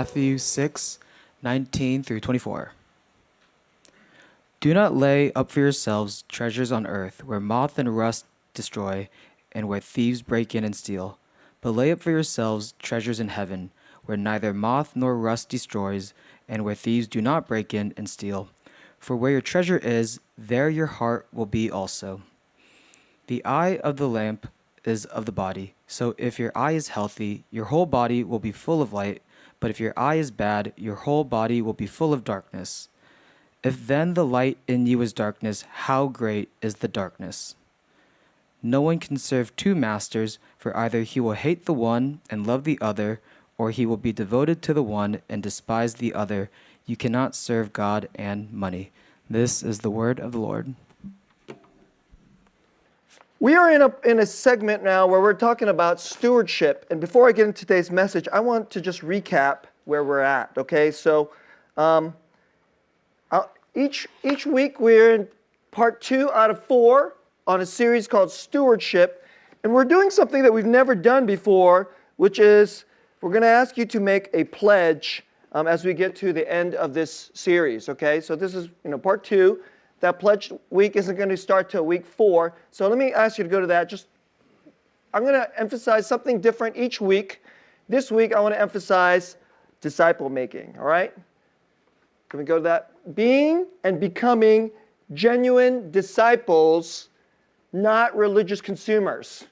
Matthew 6:19 through 24. Do not lay up for yourselves treasures on earth, where moth and rust destroy, and where thieves break in and steal. But lay up for yourselves treasures in heaven, where neither moth nor rust destroys, and where thieves do not break in and steal. For where your treasure is, there your heart will be also. The eye of the lamp is of the body. So if your eye is healthy, your whole body will be full of light. But if your eye is bad, your whole body will be full of darkness. If then the light in you is darkness, how great is the darkness? No one can serve two masters, for either he will hate the one and love the other, or he will be devoted to the one and despise the other. You cannot serve God and money. This is the word of the Lord. We are in a segment now where we're talking about stewardship. And before I get into today's message, I want to just recap where we're at, okay? So each week we're in part 2 out of 4 on a series called Stewardship. And we're doing something that we've never done before, which is we're going to ask you to make a pledge as we get to the end of this series, okay? So this is part 2. That pledge week isn't going to start till week 4. So let me ask you to go to that. I'm going to emphasize something different each week. This week I want to emphasize disciple making, all right? Can we go to that? Being and becoming genuine disciples, not religious consumers.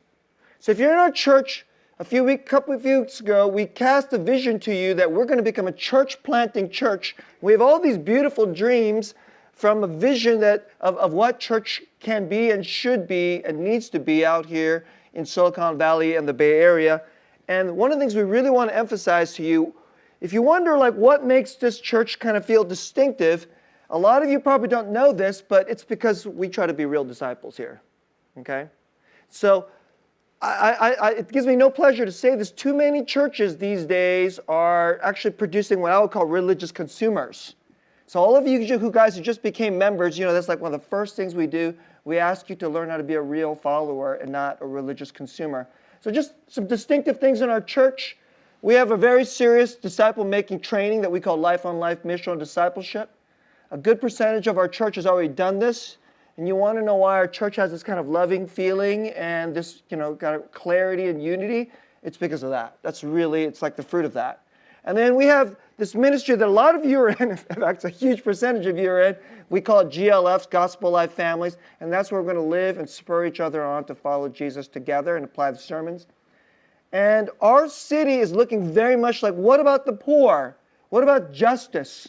So if you're in our church, couple of weeks ago, we cast a vision to you that we're going to become a church planting church. We have all these beautiful dreams from a vision of what church can be and should be and needs to be out here in Silicon Valley and the Bay Area. And one of the things we really want to emphasize to you, if you wonder what makes this church kind of feel distinctive, a lot of you probably don't know this, but it's because we try to be real disciples here, okay? So it gives me no pleasure to say this. Too many churches these days are actually producing what I would call religious consumers. So all of you guys who just became members, that's like one of the first things we do. We ask you to learn how to be a real follower and not a religious consumer. So just some distinctive things in our church. We have a very serious disciple-making training that we call Life-on-Life Missional Discipleship. A good percentage of our church has already done this. And you want to know why our church has this kind of loving feeling and this, kind of clarity and unity? It's because of that. It's like the fruit of that. And then we have this ministry that a lot of you are in, in fact, a huge percentage of you are in. We call it GLFs, Gospel Life Families, and that's where we're going to live and spur each other on to follow Jesus together and apply the sermons. And our city is looking very much like, what about the poor? What about justice?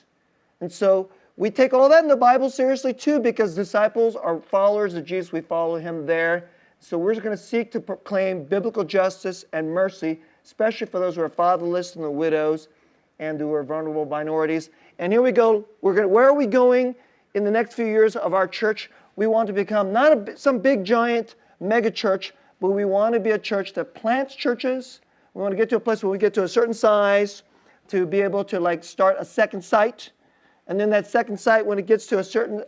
And so we take all that in the Bible seriously too, because disciples are followers of Jesus. We follow him there. So we're going to seek to proclaim biblical justice and mercy, especially for those who are fatherless and the widows and who are vulnerable minorities. And here we go. Where are we going in the next few years of our church? We want to become not some big giant mega church, but we want to be a church that plants churches. We want to get to a place where we get to a certain size to be able to start a second site. And then that second site, when it gets to a certain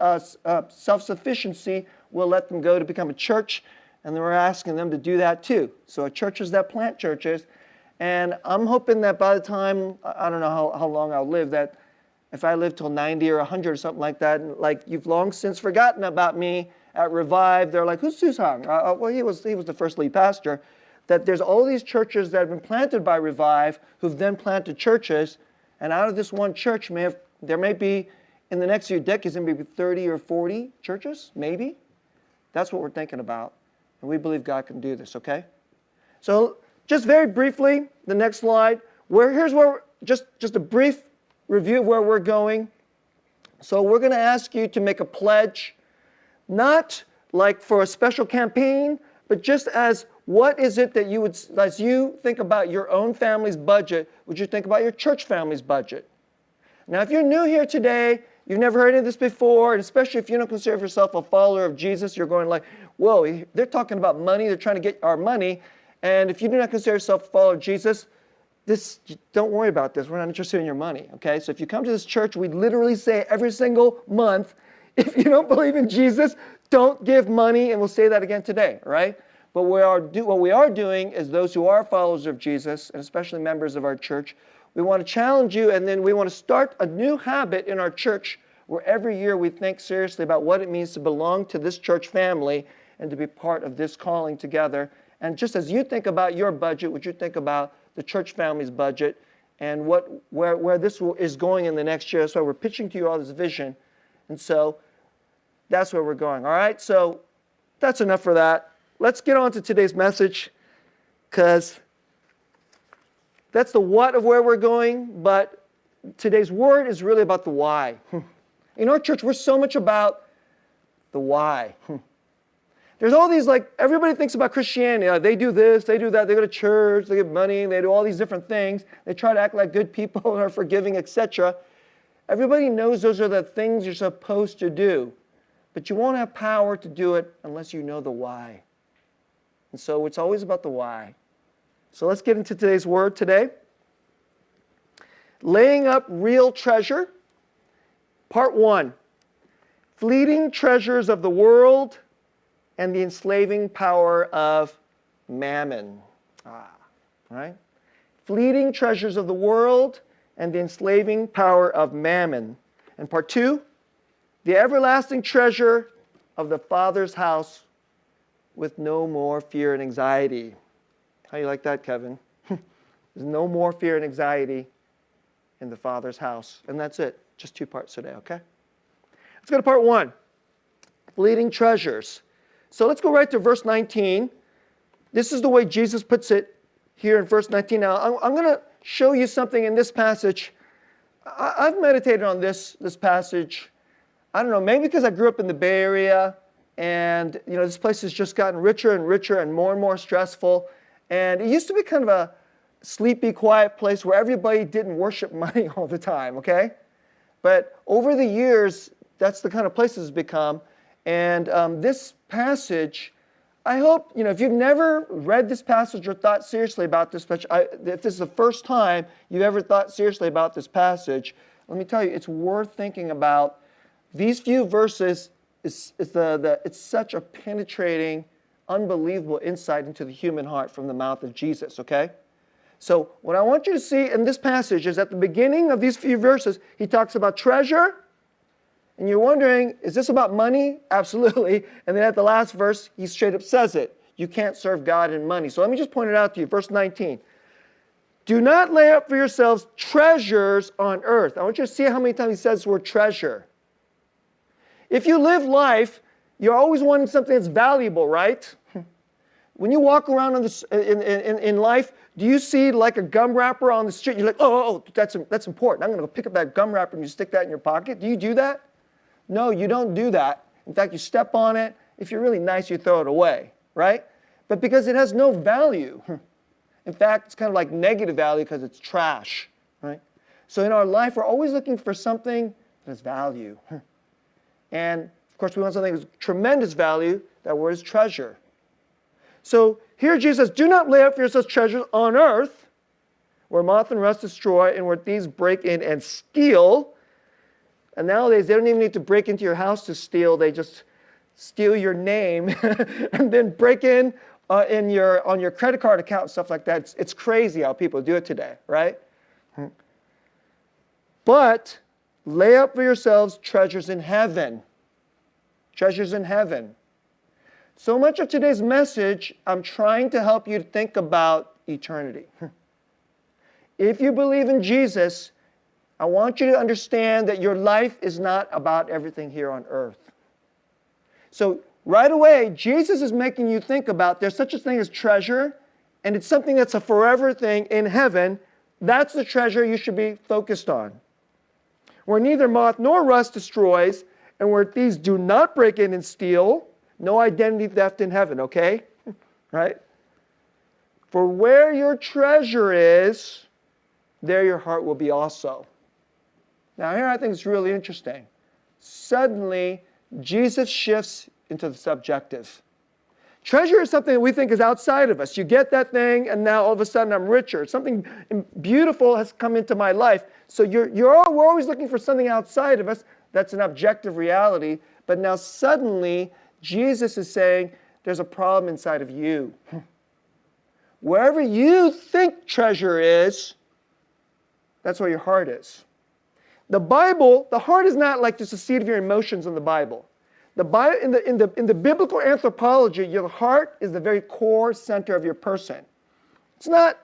self-sufficiency, we'll let them go to become a church. And then we're asking them to do that too. So churches that plant churches. And I'm hoping that by the time, I don't know how long I'll live, that if I live till 90 or 100 or something like that, you've long since forgotten about me at Revive. They're like, who's SooSang? Well, he was the first lead pastor. That there's all these churches that have been planted by Revive who've then planted churches. And out of this one church, there may be, in the next few decades, maybe 30 or 40 churches, maybe. That's what we're thinking about. And we believe God can do this, okay? So just very briefly, the next slide. Here's where, just a brief review of where we're going. So we're going to ask you to make a pledge, not like for a special campaign, but just as what is it that you would, as you think about your own family's budget, would you think about your church family's budget? Now, if you're new here today, you've never heard of this before, and especially if you don't consider yourself a follower of Jesus, you're going like, whoa, they're talking about money, they're trying to get our money, and if you do not consider yourself a follower of Jesus, don't worry about this. We're not interested in your money, okay? So if you come to this church, we literally say every single month, if you don't believe in Jesus, don't give money, and we'll say that again today, all right? But what we are doing is those who are followers of Jesus, and especially members of our church, We want to challenge you, and then we want to start a new habit in our church where every year we think seriously about what it means to belong to this church family and to be part of this calling together. And just as you think about your budget, would you think about the church family's budget and where this is going in the next year? So we're pitching to you all this vision. And so that's where we're going. All right, so that's enough for that. Let's get on to today's message, because that's the what of where we're going, but today's word is really about the why. In our church, we're so much about the why. There's all these, everybody thinks about Christianity. They do this, they do that, they go to church, they give money, they do all these different things. They try to act like good people and are forgiving, etc. Everybody knows those are the things you're supposed to do. But you won't have power to do it unless you know the why. And so it's always about the why. So let's get into today's word today. Laying up real treasure. Part 1. Fleeting treasures of the world and the enslaving power of mammon. Right? Fleeting treasures of the world and the enslaving power of mammon. And part 2. The everlasting treasure of the Father's house with no more fear and anxiety. How do you like that, Kevin? There's no more fear and anxiety in the Father's house. And that's it. Just 2 parts today, okay? Let's go to part 1. Fleeting treasures. So let's go right to verse 19. This is the way Jesus puts it here in verse 19. Now, I'm going to show you something in this passage. I've meditated on this passage. I don't know, maybe because I grew up in the Bay Area, and this place has just gotten richer and richer and more stressful. And it used to be kind of a sleepy, quiet place where everybody didn't worship money all the time, okay? But over the years, that's the kind of place it's become. And this passage, I hope, if you've never read this passage or thought seriously about this passage, if this is the first time you've ever thought seriously about this passage, let me tell you, it's worth thinking about. These few verses, it's such a penetrating, unbelievable insight into the human heart from the mouth of Jesus, okay? So what I want you to see in this passage is at the beginning of these few verses, he talks about treasure, and you're wondering, is this about money? Absolutely. And then at the last verse, he straight up says it. You can't serve God and money. So let me just point it out to you. Verse 19. Do not lay up for yourselves treasures on earth. I want you to see how many times he says the word treasure. If you live life, you're always wanting something that's valuable, right? When you walk around in life, do you see like a gum wrapper on the street? You're like, oh, that's important. I'm going to go pick up that gum wrapper and you stick that in your pocket. Do you do that? No, you don't do that. In fact, you step on it. If you're really nice, you throw it away, right? But because it has no value. In fact, it's kind of like negative value because it's trash, right? So in our life, we're always looking for something that has value. And, of course, we want something of tremendous value. That word is treasure. So here Jesus says, do not lay up for yourselves treasures on earth, where moth and rust destroy, and where thieves break in and steal. And nowadays, they don't even need to break into your house to steal. They just steal your name and then break in on your credit card account and stuff like that. It's crazy how people do it today, right? But lay up for yourselves treasures in heaven. Treasures in heaven. So much of today's message, I'm trying to help you to think about eternity. If you believe in Jesus, I want you to understand that your life is not about everything here on earth. So right away, Jesus is making you think about there's such a thing as treasure, and it's something that's a forever thing in heaven. That's the treasure you should be focused on. Where neither moth nor rust destroys, and where thieves do not break in and steal. No identity theft in heaven, okay? Right? For where your treasure is, there your heart will be also. Now here I think it's really interesting. Suddenly, Jesus shifts into the subjective. Treasure is something that we think is outside of us. You get that thing, and now all of a sudden I'm richer. Something beautiful has come into my life. So we're always looking for something outside of us. That's an objective reality. But now suddenly, Jesus is saying, there's a problem inside of you. Wherever you think treasure is, That's where your heart is. The Bible, the heart is not like just a seat of your emotions in the Bible. In the biblical anthropology, your heart is the very core center of your person. It's not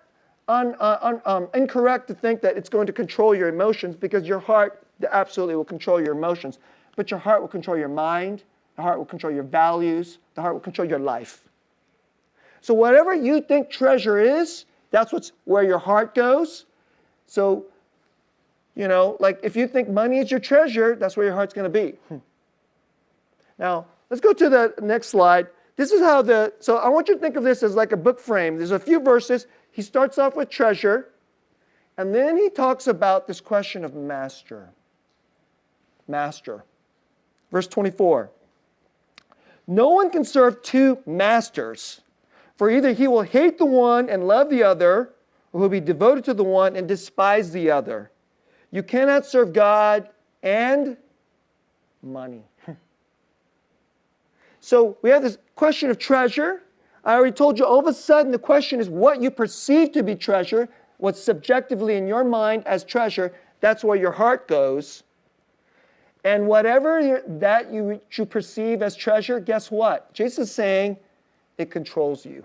incorrect to think that it's going to control your emotions, because your heart absolutely will control your emotions. But your heart will control your mind, the heart will control your values, the heart will control your life. So whatever you think treasure is, that's where your heart goes. So, like if you think money is your treasure, that's where your heart's going to be. Now, let's go to the next slide. This is how so I want you to think of this as like a book frame. There's a few verses. He starts off with treasure, and then he talks about this question of master. Master. Verse 24. No one can serve two masters, for either he will hate the one and love the other, or he'll be devoted to the one and despise the other. You cannot serve God and money. So we have this question of treasure. I already told you, all of a sudden the question is what you perceive to be treasure, what's subjectively in your mind as treasure, that's where your heart goes. And whatever you perceive as treasure, guess what? Jesus is saying it controls you.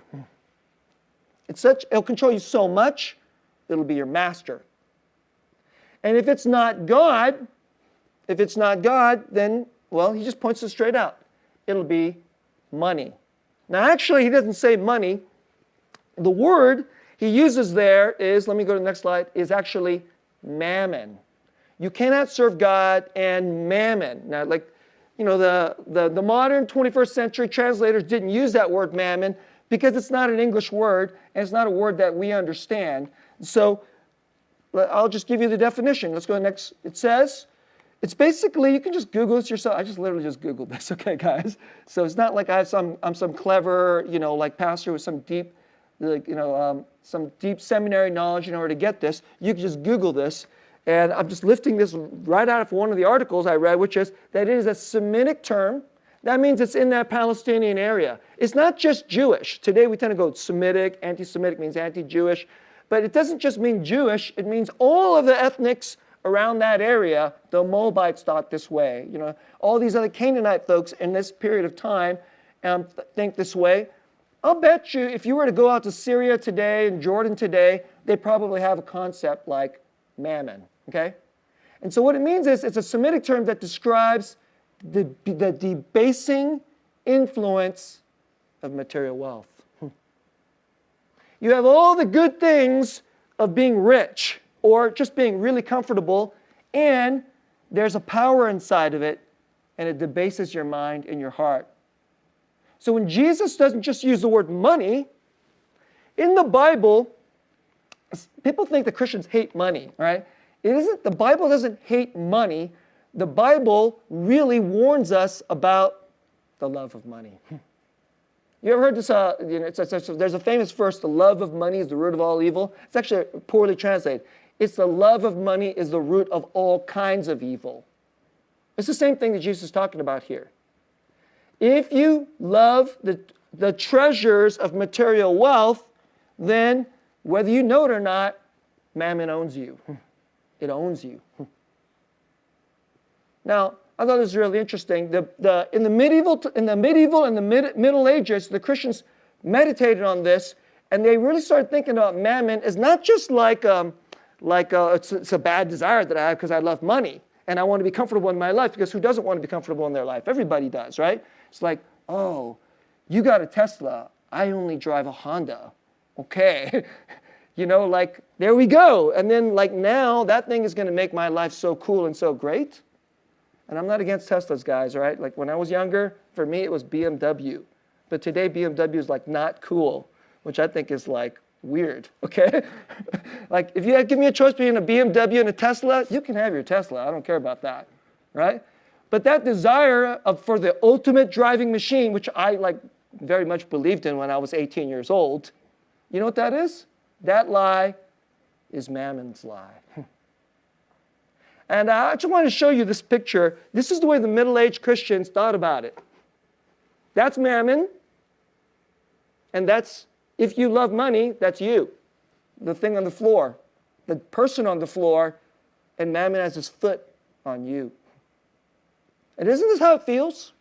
It'll control you so much, it'll be your master. And if it's not God, then, well, he just points it straight out. It'll be money. Now, actually, he doesn't say money. The word he uses there is, let me go to the next slide, is actually mammon. You cannot serve God and mammon. Now, like, the modern 21st century translators didn't use that word mammon because it's not an English word, and it's not a word that we understand. So I'll just give you the definition. Let's go to the next. It says, it's basically, you can just Google this yourself. I just literally just Googled this, okay, guys? So it's not like I'm some clever, like pastor with some deep, some deep seminary knowledge in order to get this. You can just Google this. And I'm just lifting this right out of one of the articles I read, which is that it is a Semitic term. That means it's in that Palestinian area. It's not just Jewish. Today we tend to go Semitic. Anti-Semitic means anti-Jewish. But it doesn't just mean Jewish. It means all of the ethnics around that area. The Moabites thought this way. All these other Canaanite folks in this period of time think this way. I'll bet you if you were to go out to Syria today and Jordan today, they probably have a concept like mammon. Okay? And so what it means is it's a Semitic term that describes the debasing influence of material wealth. You have all the good things of being rich or just being really comfortable, and there's a power inside of it, and it debases your mind and your heart. So when Jesus doesn't just use the word money, in the Bible, people think that Christians hate money, right? It isn't. The Bible doesn't hate money. The Bible really warns us about the love of money. You ever heard this? There's a famous verse, the love of money is the root of all evil. It's actually poorly translated. It's the love of money is the root of all kinds of evil. It's the same thing that Jesus is talking about here. If you love the treasures of material wealth, then whether you know it or not, mammon owns you. It owns you. Now, I thought this was really interesting. In the medieval and the Middle Ages, the Christians meditated on this, and they really started thinking about mammon as not just like it's a bad desire that I have because I love money and I want to be comfortable in my life, because who doesn't want to be comfortable in their life? Everybody does, right? It's like, oh, you got a Tesla. I only drive a Honda. Okay. There we go. And then now that thing is going to make my life so cool and so great. And I'm not against Teslas, guys, right? Like when I was younger, for me it was BMW. But today BMW is not cool, which I think is weird, okay? If you had given me a choice between a BMW and a Tesla, you can have your Tesla. I don't care about that, right? But that desire for the ultimate driving machine, which I very much believed in when I was 18 years old, you know what that is? That lie is Mammon's lie. And I just want to show you this picture. This is the way the middle-aged Christians thought about it. That's Mammon. And that's, if you love money, that's you. The thing on the floor. the person on the floor, and mammon has his foot on you. And isn't this how it feels?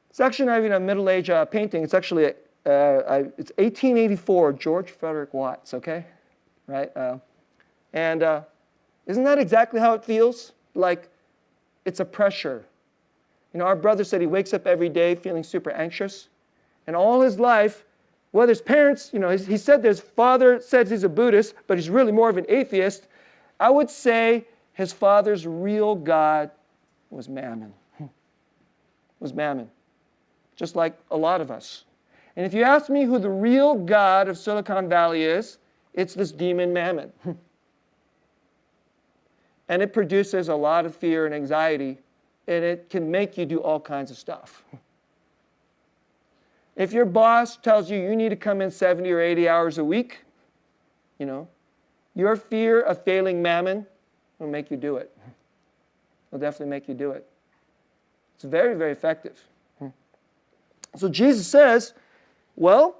It's actually not even a middle-age painting. It's actually, it's 1884, George Frederick Watts, okay? Right? And isn't that exactly how it feels? Like it's a pressure. You know, our brother said he wakes up every day feeling super anxious. And all his life, whether his parents, you know, he said his father says he's a Buddhist, but he's really more of an atheist. I would say his father's real God was mammon. Was mammon. Just like a lot of us. And if you ask me who the real God of Silicon Valley is, it's this demon mammon. And it produces a lot of fear and anxiety, and it can make you do all kinds of stuff. If your boss tells you you need to come in 70 or 80 hours a week, you know, your fear of failing mammon will make you do it. Will definitely make you do it. It's very, very effective. So Jesus says, well,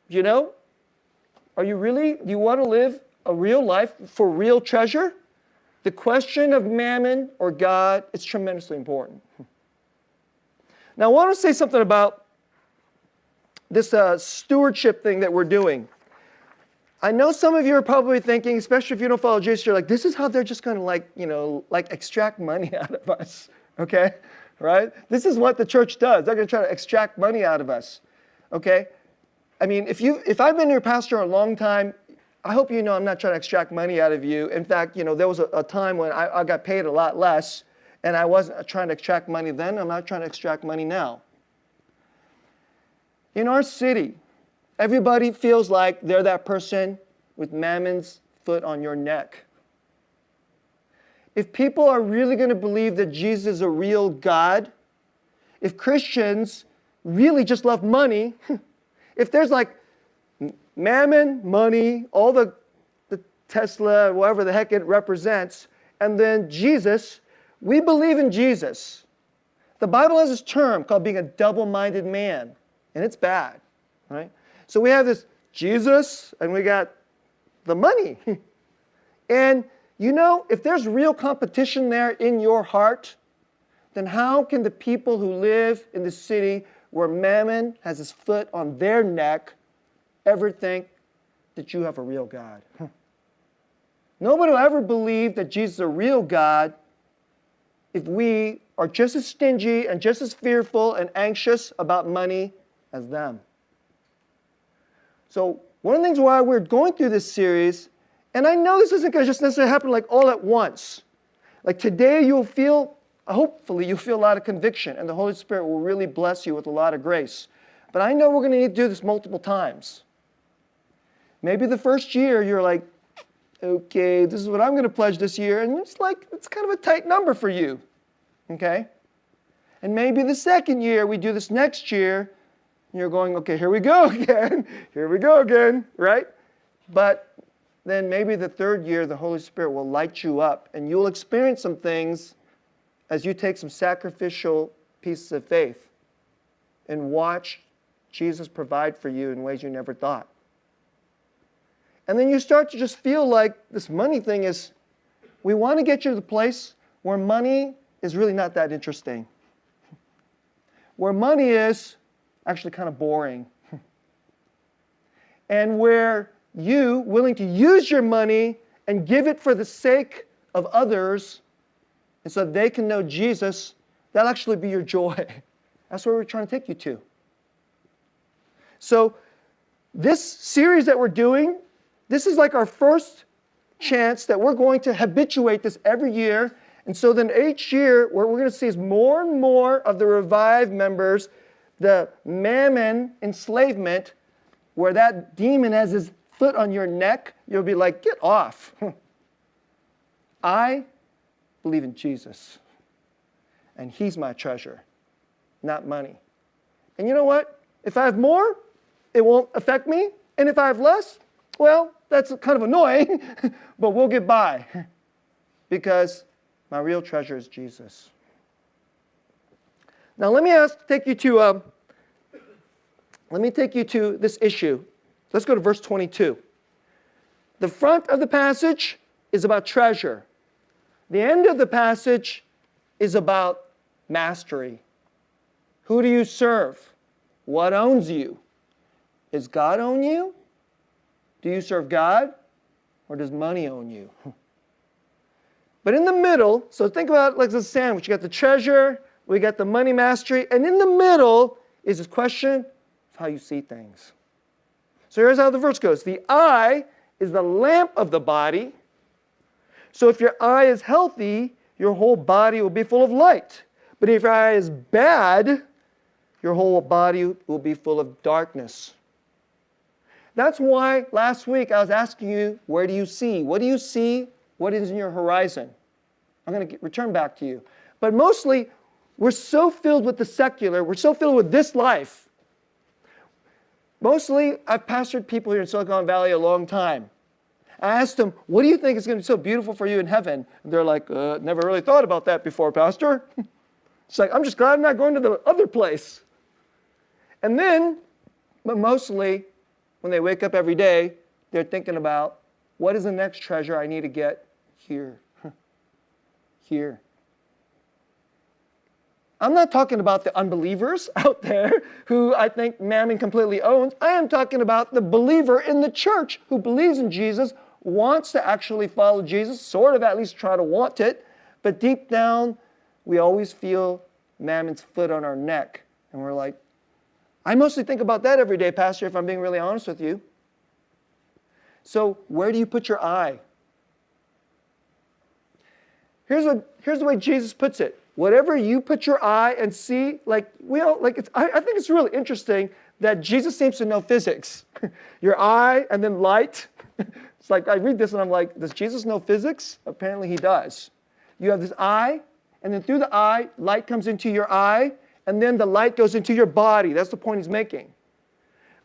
you know, do you want to live a real life for real treasure? The question of mammon or God is tremendously important. Now, I want to say something about this stewardship thing that we're doing. I know some of you are probably thinking, especially if you don't follow Jesus, you're like, this is how they're just going to like extract money out of us, okay? Right? This is what the church does. They're going to try to extract money out of us, okay? I mean, if I've been your pastor a long time, I hope you know I'm not trying to extract money out of you. In fact, you know, there was a time when I got paid a lot less, and I wasn't trying to extract money then. I'm not trying to extract money now. In our city, everybody feels like they're that person with mammon's foot on your neck. If people are really going to believe that Jesus is a real God, if Christians really just love money, if there's like mammon, money, all the Tesla, whatever the heck it represents, and then Jesus, we believe in Jesus. The Bible has this term called being a double-minded man, and it's bad, right? So we have this Jesus, and we got the money. And you know, if there's real competition there in your heart, then how can the people who live in the city where mammon has his foot on their neck ever think that you have a real God? Nobody will ever believe that Jesus is a real God if we are just as stingy and just as fearful and anxious about money as them. So one of the things why we're going through this series, and I know this isn't going to just necessarily happen like all at once. Like today you'll feel, hopefully you'll feel a lot of conviction and the Holy Spirit will really bless you with a lot of grace. But I know we're going to need to do this multiple times. Maybe the first year you're like, okay, this is what I'm going to pledge this year. And it's like, it's kind of a tight number for you. Okay? And maybe the second year we do this next year, and you're going, okay, here we go again. Here we go again, right? But then maybe the third year, the Holy Spirit will light you up, and you'll experience some things as you take some sacrificial pieces of faith and watch Jesus provide for you in ways you never thought. And then you start to just feel like this money thing is, we want to get you to the place where money is really not that interesting. Where money is actually kind of boring. And where you willing to use your money and give it for the sake of others and so they can know Jesus, that'll actually be your joy. That's where we're trying to take you to. So this series that we're doing, this is like our first chance that we're going to habituate this every year. And so then each year, what we're going to see is more and more of the revived members, the mammon enslavement, where that demon has his foot on your neck, you'll be like, get off. I believe in Jesus. And he's my treasure, not money. And you know what? If I have more, it won't affect me. And if I have less, well, that's kind of annoying, but we'll get by. Because my real treasure is Jesus. Now let me take you to this issue. Let's go to verse 22. The front of the passage is about treasure. The end of the passage is about mastery. Who do you serve? What owns you? Does God own you? Do you serve God? Or does money own you? But in the middle, so think about it like a sandwich. You got the treasure, we got the money mastery, and in the middle is this question of how you see things. So here's how the verse goes. The eye is the lamp of the body. So if your eye is healthy, your whole body will be full of light. But if your eye is bad, your whole body will be full of darkness. That's why last week I was asking you, where do you see? What do you see? What is in your horizon? I'm going to return back to you. But mostly, we're so filled with the secular. We're so filled with this life. Mostly, I've pastored people here in Silicon Valley a long time. I asked them, what do you think is going to be so beautiful for you in heaven? And they're like, never really thought about that before, Pastor. It's like, I'm just glad I'm not going to the other place. And then, but mostly, when they wake up every day, they're thinking about, what is the next treasure I need to get here? Here. I'm not talking about the unbelievers out there who I think mammon completely owns. I am talking about the believer in the church who believes in Jesus, wants to actually follow Jesus, sort of at least try to want it, but deep down, we always feel mammon's foot on our neck. And we're like, I mostly think about that every day, Pastor, if I'm being really honest with you. So where do you put your eye? Here's the way Jesus puts it. Whatever you put your eye and see, I think it's really interesting that Jesus seems to know physics. Your eye and then light. It's like I read this and I'm like, does Jesus know physics? Apparently he does. You have this eye, and then through the eye, light comes into your eye, and then the light goes into your body. That's the point he's making.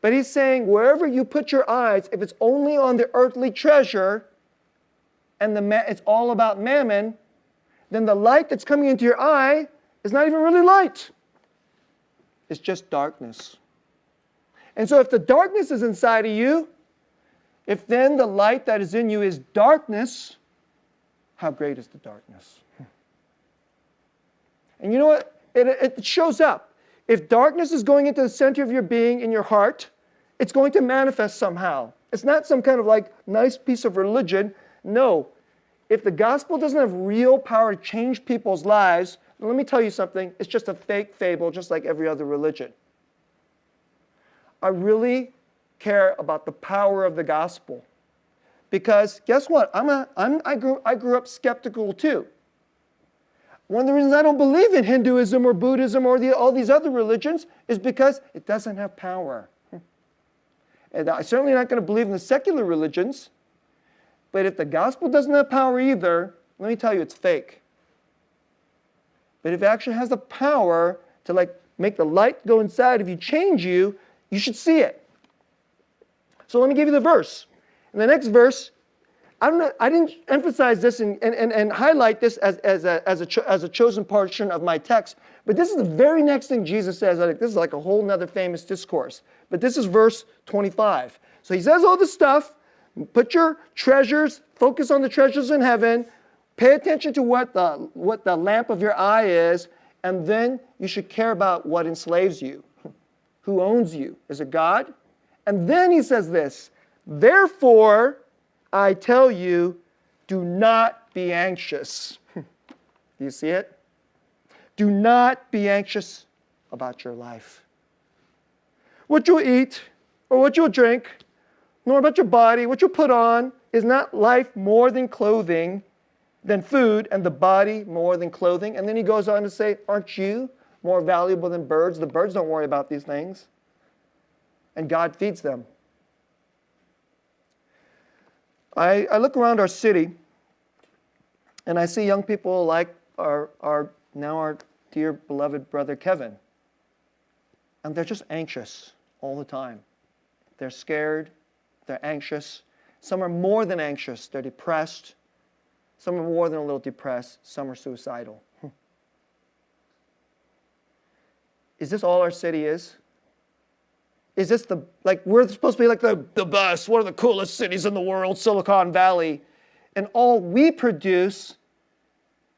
But he's saying wherever you put your eyes, if it's only on the earthly treasure and it's all about mammon, then the light that's coming into your eye is not even really light. It's just darkness. And so if the darkness is inside of you, if then the light that is in you is darkness, how great is the darkness? And you know what? It shows up. If darkness is going into the center of your being in your heart, it's going to manifest somehow. It's not some kind of like nice piece of religion. No. If the gospel doesn't have real power to change people's lives, then let me tell you something. It's just a fake fable, just like every other religion. I really care about the power of the gospel. Because guess what? I grew up skeptical too. One of the reasons I don't believe in Hinduism or Buddhism or all these other religions is because it doesn't have power. And I'm certainly not going to believe in the secular religions. But if the gospel doesn't have power either, let me tell you, it's fake. But if it actually has the power to make the light go inside of you, change you, you should see it. So let me give you the verse. In the next verse, I didn't emphasize this and highlight this as a chosen portion of my text, but this is the very next thing Jesus says. This is like a whole other famous discourse. But this is verse 25. So he says all this stuff. Put your treasures, focus on the treasures in heaven, pay attention to what the lamp of your eye is, and then you should care about what enslaves you. Who owns you? Is it God? And then he says this, therefore, I tell you, do not be anxious. Do you see it? Do not be anxious about your life. What you'll eat or what you'll drink, nor about your body, what you'll put on, is not life more than clothing, than food, and the body more than clothing? And then he goes on to say, aren't you more valuable than birds? The birds don't worry about these things. And God feeds them. I look around our city, and I see young people like our dear beloved brother Kevin. And they're just anxious all the time. They're scared. They're anxious. Some are more than anxious. They're depressed. Some are more than a little depressed. Some are suicidal. Is this all our city is? is this we're supposed to be like the best, one of the coolest cities in the world, Silicon Valley. And all we produce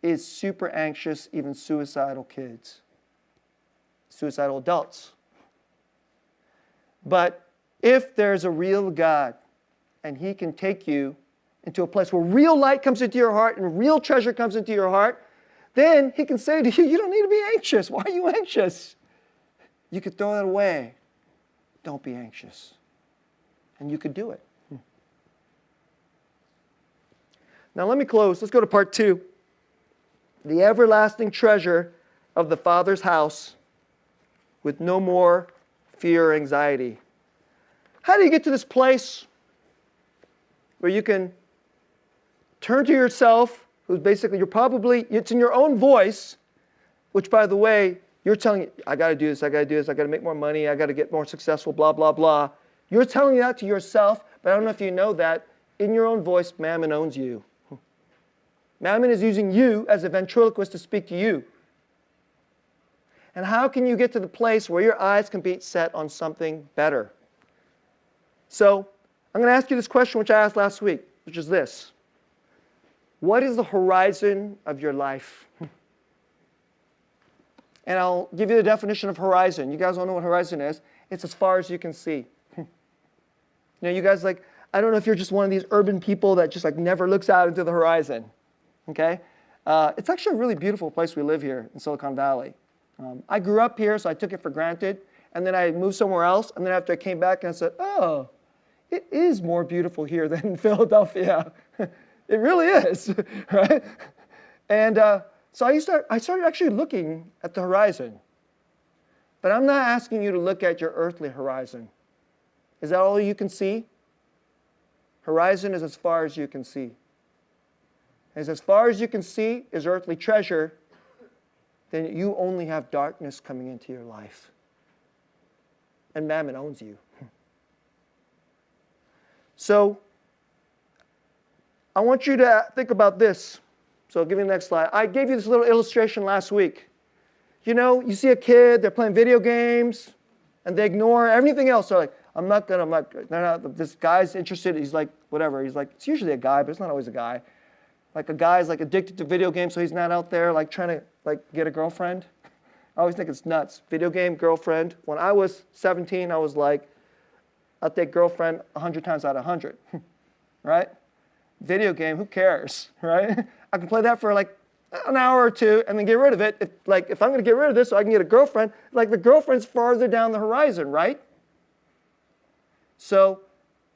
is super anxious, even suicidal kids, suicidal adults. But if there's a real God and he can take you into a place where real light comes into your heart and real treasure comes into your heart, then he can say to you, you don't need to be anxious. Why are you anxious? You could throw that away. Don't be anxious. And you could do it. Now let me close. Let's go to part 2. The everlasting treasure of the Father's house with no more fear or anxiety. How do you get to this place where you can turn to yourself, who's basically, it's in your own voice, which, by the way, you're telling it, I got to do this, I got to do this, I got to make more money, I got to get more successful, blah, blah, blah. You're telling that to yourself, but I don't know if you know that, in your own voice, Mammon owns you. Mammon is using you as a ventriloquist to speak to you. And how can you get to the place where your eyes can be set on something better? So, I'm going to ask you this question, which I asked last week, which is this. What is the horizon of your life? And I'll give you the definition of horizon. You guys all know what horizon is. It's as far as you can see. You guys I don't know if you're just one of these urban people that just never looks out into the horizon. Okay? It's actually a really beautiful place we live here in Silicon Valley. I grew up here, so I took it for granted. And then I moved somewhere else. And then after I came back, and I said, oh, it is more beautiful here than in Philadelphia. It really is, right? And so I started actually looking at the horizon. But I'm not asking you to look at your earthly horizon. Is that all you can see? Horizon is as far as you can see. As far as you can see is earthly treasure, then you only have darkness coming into your life. And Mammon owns you. So, I want you to think about this. So I'll give you the next slide. I gave you this little illustration last week. You see a kid, they're playing video games, and they ignore everything else. They're like, this guy's interested, he's like, whatever. He's like, it's usually a guy, but it's not always a guy. Like a guy's addicted to video games, so he's not out there trying to get a girlfriend. I always think it's nuts. Video game, girlfriend. When I was 17, I was like, I'll take girlfriend 100 times out of 100, right? Video game, who cares, right? I can play that for an hour or two and then get rid of it. If I'm going to get rid of this so I can get a girlfriend, the girlfriend's farther down the horizon, right? So,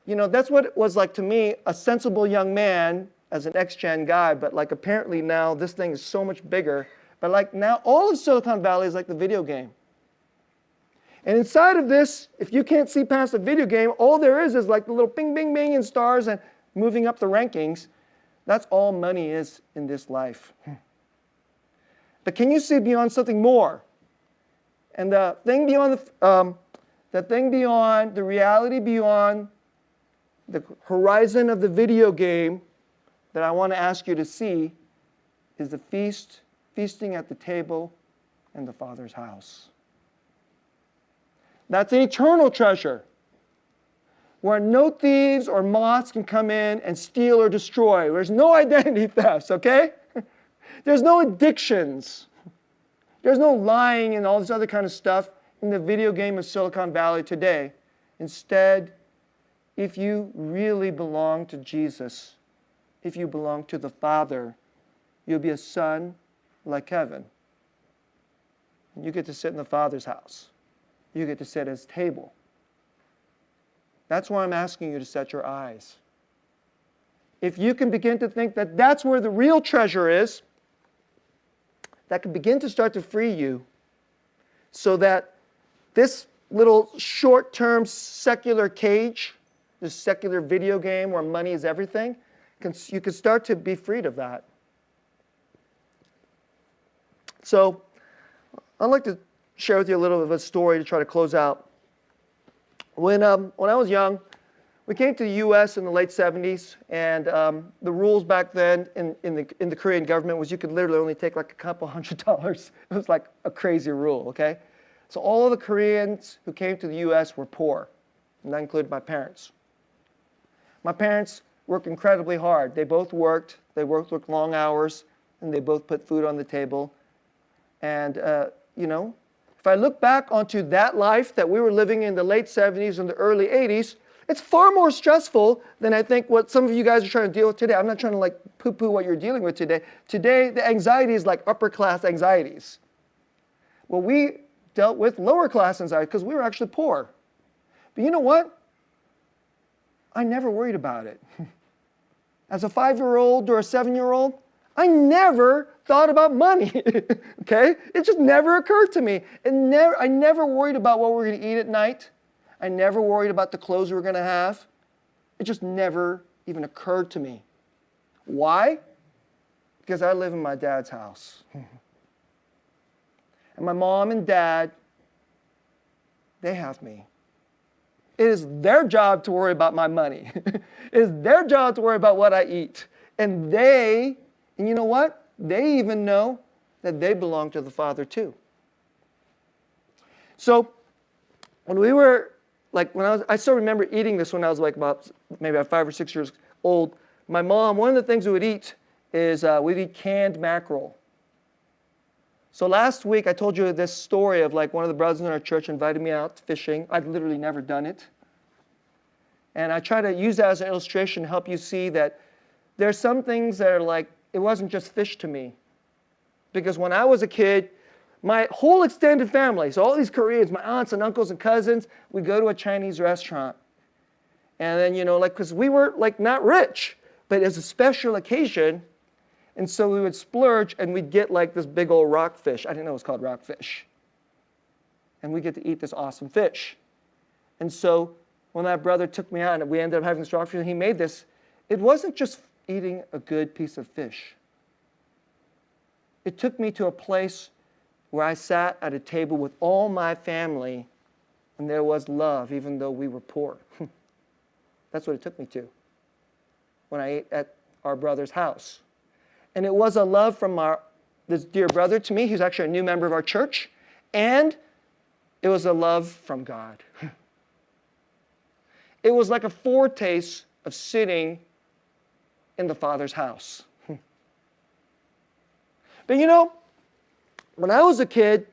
that's what it was like to me, a sensible young man as an ex-gen guy, but apparently now this thing is so much bigger. But now all of Silicon Valley is like the video game. And inside of this, if you can't see past the video game, all there is the little bing, bing, bing and stars and moving up the rankings. That's all money is in this life. But can you see beyond something more? And the thing beyond the reality beyond the horizon of the video game that I want to ask you to see is the feasting at the table in the Father's house. That's an eternal treasure where no thieves or moths can come in and steal or destroy. There's no identity thefts, okay? There's no addictions. There's no lying and all this other kind of stuff in the video game of Silicon Valley today. Instead, if you really belong to Jesus, if you belong to the Father, you'll be a son like heaven. And you get to sit in the Father's house. You get to sit at his table. That's why I'm asking you to set your eyes. If you can begin to think that that's where the real treasure is, that can begin to start to free you so that this little short-term secular cage, this secular video game where money is everything, you can start to be freed of that. So I'd like to share with you a little bit of a story to try to close out. When I was young, we came to the U.S. in the late 70s, and the rules back then in the Korean government was you could literally only take a couple $100. It was a crazy rule, okay? So all of the Koreans who came to the U.S. were poor, and that included my parents. My parents worked incredibly hard. They both worked. They worked long hours, and they both put food on the table. And, if I look back onto that life that we were living in the late 70s and the early 80s, it's far more stressful than I think what some of you guys are trying to deal with today. I'm not trying to poo-poo what you're dealing with today. Today, the anxiety is like upper class anxieties. Well, we dealt with lower class anxiety because we were actually poor. But you know what? I never worried about it. As a 5-year-old or a 7-year-old, I never thought about money, okay? It just never occurred to me. I never worried about what we were going to eat at night. I never worried about the clothes we were going to have. It just never even occurred to me. Why? Because I live in my dad's house. And my mom and dad, they have me. It is their job to worry about my money. It is their job to worry about what I eat. And you know what? They even know that they belong to the Father too. So, when we were, I still remember eating this when I was about maybe 5 or 6 years old. My mom, one of the things we would eat is we'd eat canned mackerel. So last week I told you this story of one of the brothers in our church invited me out fishing. I'd literally never done it. And I try to use that as an illustration to help you see that there's some things that are it wasn't just fish to me. Because when I was a kid, my whole extended family, so all these Koreans, my aunts and uncles and cousins, we'd go to a Chinese restaurant. And then, because we were not rich, but it was a special occasion. And so we would splurge and we'd get this big old rockfish. I didn't know it was called rockfish. And we get to eat this awesome fish. And so when that brother took me out and we ended up having this rockfish, and he made this, it wasn't just eating a good piece of fish. It took me to a place where I sat at a table with all my family and there was love even though we were poor. That's what it took me to when I ate at our brother's house. And it was a love from this dear brother to me, who's actually a new member of our church, and it was a love from God. It was like a foretaste of sitting in the Father's house. But when I was a kid,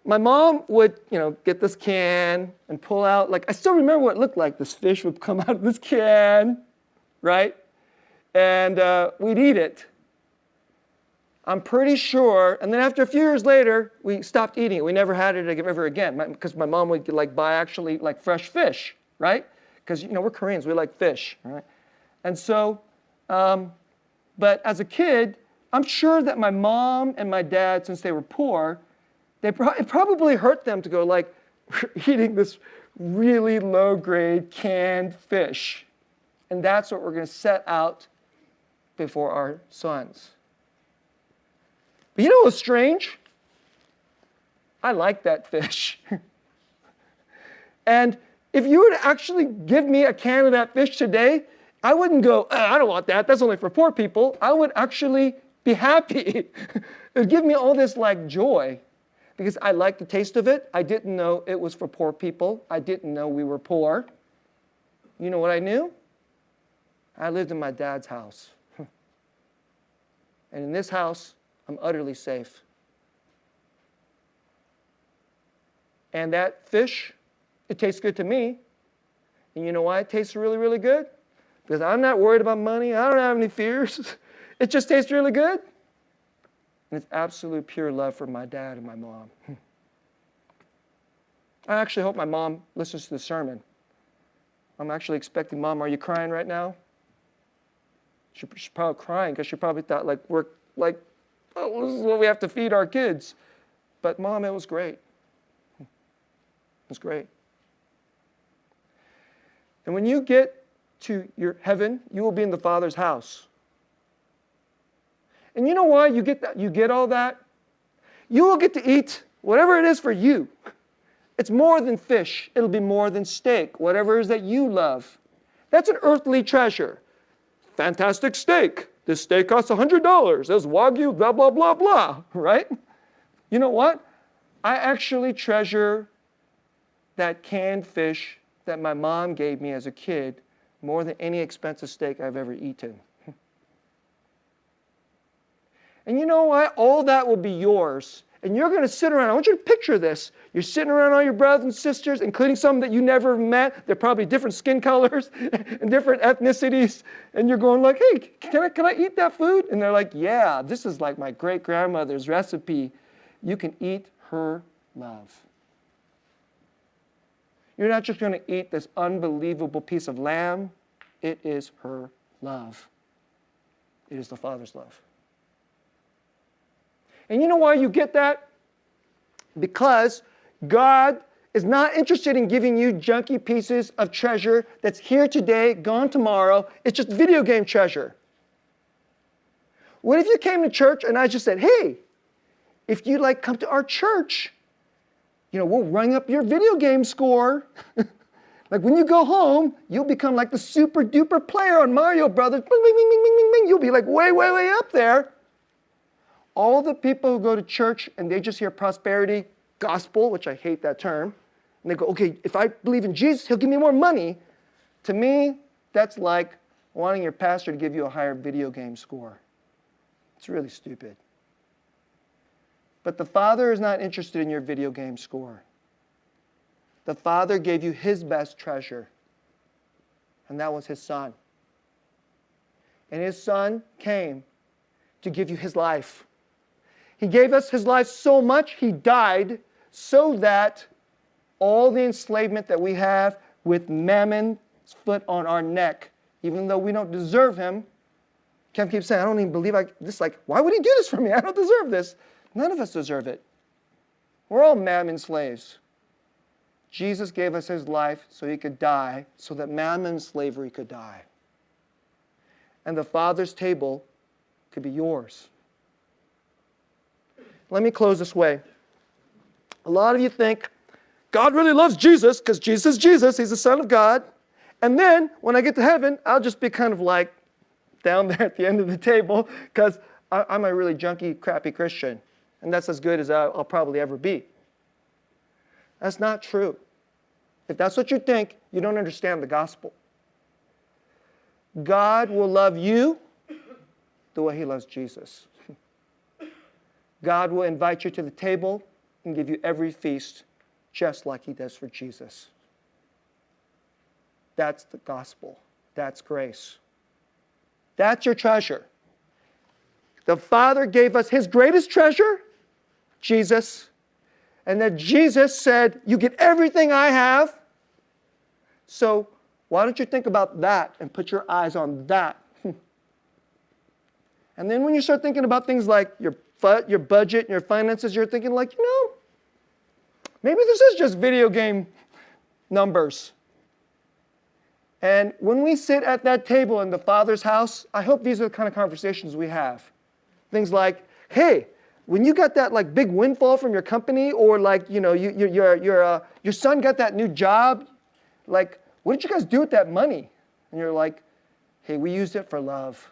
my mom would, get this can and pull out, I still remember what it looked like. This fish would come out of this can, right? And we'd eat it. I'm pretty sure, and then after a few years later, we stopped eating it. We never had it ever again, because my mom would buy actually fresh fish, right? Because, we're Koreans, we like fish, right? And so, but as a kid, I'm sure that my mom and my dad, since they were poor, it probably hurt them to go we're eating this really low-grade canned fish. And that's what we're going to set out before our sons. But you know what's strange? I like that fish. And if you were to actually give me a can of that fish today, I wouldn't go, I don't want that. That's only for poor people. I would actually be happy. It would give me all this joy because I like the taste of it. I didn't know it was for poor people. I didn't know we were poor. You know what I knew? I lived in my dad's house. And in this house, I'm utterly safe. And that fish, it tastes good to me. And you know why it tastes really, really good? Because I'm not worried about money. I don't have any fears. It just tastes really good. And it's absolute pure love for my dad and my mom. I actually hope my mom listens to the sermon. I'm actually expecting, Mom, are you crying right now? She's probably crying because she probably thought we're oh, this is what we have to feed our kids. But Mom, it was great. It was great. And when you get to your heaven, you will be in the Father's house. And you know why you get that? You get all that? You will get to eat whatever it is for you. It's more than fish. It'll be more than steak, whatever it is that you love. That's an earthly treasure. Fantastic steak. This steak costs $100. There's Wagyu, blah, blah, blah, blah, right? You know what? I actually treasure that canned fish that my mom gave me as a kid more than any expensive steak I've ever eaten. And you know what? All that will be yours. And you're going to sit around. I want you to picture this. You're sitting around all your brothers and sisters, including some that you never met. They're probably different skin colors and different ethnicities. And you're going like, hey, can I eat that food? And they're like, yeah, this is like my great-grandmother's recipe. You can eat her love. You're not just going to eat this unbelievable piece of lamb. It is her love. It is the Father's love. And you know why you get that? Because God is not interested in giving you junky pieces of treasure that's here today, gone tomorrow. It's just video game treasure. What if you came to church and I just said, hey, if you'd like come to our church, we'll run up your video game score. Like when you go home, you'll become like the super duper player on Mario Brothers. Bing, bing, bing, bing, bing, bing. You'll be like way, way, way up there. All the people who go to church and they just hear prosperity gospel, which I hate that term, and they go, okay, if I believe in Jesus, he'll give me more money. To me, that's like wanting your pastor to give you a higher video game score. It's really stupid. But the Father is not interested in your video game score. The Father gave you his best treasure, and that was his Son. And his Son came to give you his life. He gave us his life so much, he died so that all the enslavement that we have with Mammon's foot on our neck, even though we don't deserve him, Kevin keeps saying, I don't even believe why would he do this for me? I don't deserve this. None of us deserve it. We're all Mammon slaves. Jesus gave us his life so he could die, so that Mammon's slavery could die. And the Father's table could be yours. Let me close this way. A lot of you think God really loves Jesus because Jesus is Jesus. He's the Son of God. And then when I get to heaven, I'll just be kind of like down there at the end of the table because I'm a really junky, crappy Christian. And that's as good as I'll probably ever be. That's not true. If that's what you think, you don't understand the gospel. God will love you the way he loves Jesus. God will invite you to the table and give you every feast just like he does for Jesus. That's the gospel. That's grace. That's your treasure. The Father gave us his greatest treasure, Jesus, and that Jesus said, you get everything I have. So why don't you think about that and put your eyes on that? And then when you start thinking about things like your budget and your finances, you're thinking like, maybe this is just video game numbers. And when we sit at that table in the Father's house, I hope these are the kind of conversations we have. Things like, hey, when you got that like big windfall from your company, or like, your son got that new job, like, what did you guys do with that money? And you're like, hey, we used it for love.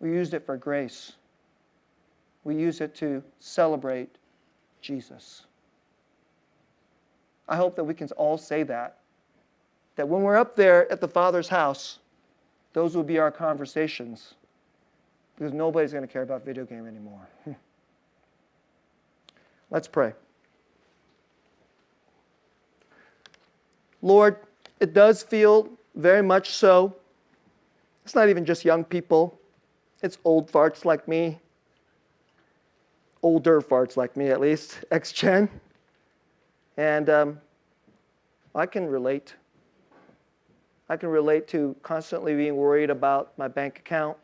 We used it for grace. We use it to celebrate Jesus. I hope that we can all say that when we're up there at the Father's house, those will be our conversations, because nobody's going to care about video game anymore. Let's pray. Lord, it does feel very much so. It's not even just young people. It's old farts like me. Older farts like me, at least, ex-gen. And I can relate. I can relate to constantly being worried about my bank account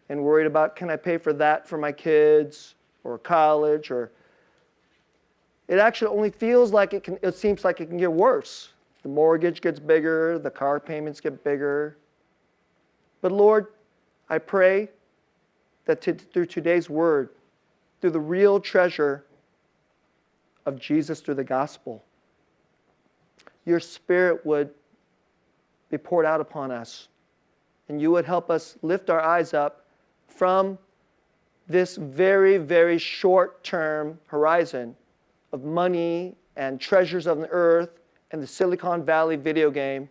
and worried about, can I pay for that for my kids or college? Or it actually only feels like it seems like it can get worse. The mortgage gets bigger, the car payments get bigger. But Lord, I pray that through today's word, through the real treasure of Jesus through the gospel, your Spirit would be poured out upon us, and you would help us lift our eyes up from this very, very short-term horizon of money and treasures of the earth and the Silicon Valley video game,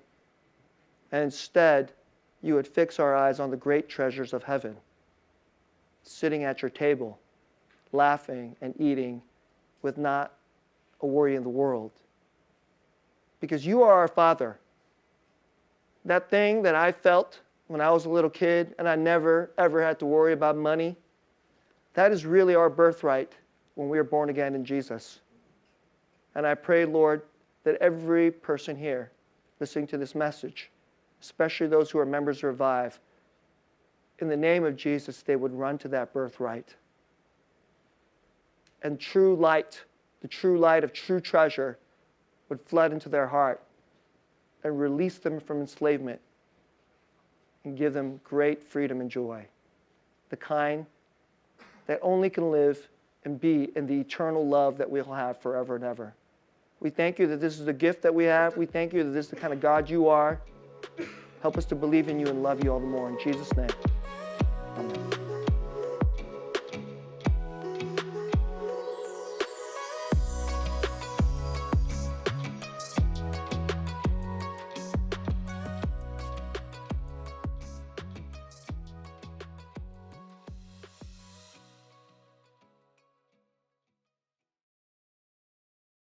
and instead you would fix our eyes on the great treasures of heaven, sitting at your table, laughing and eating with not a worry in the world. Because you are our Father. That thing that I felt when I was a little kid and I never, ever had to worry about money, that is really our birthright when we are born again in Jesus. And I pray, Lord, that every person here listening to this message, especially those who are members of Revive, in the name of Jesus, they would run to that birthright. And true light, the true light of true treasure, would flood into their heart and release them from enslavement and give them great freedom and joy, the kind that only can live and be in the eternal love that we'll have forever and ever. We thank you that this is the gift that we have. We thank you that this is the kind of God you are. Help us to believe in you and love you all the more. In Jesus' name, amen.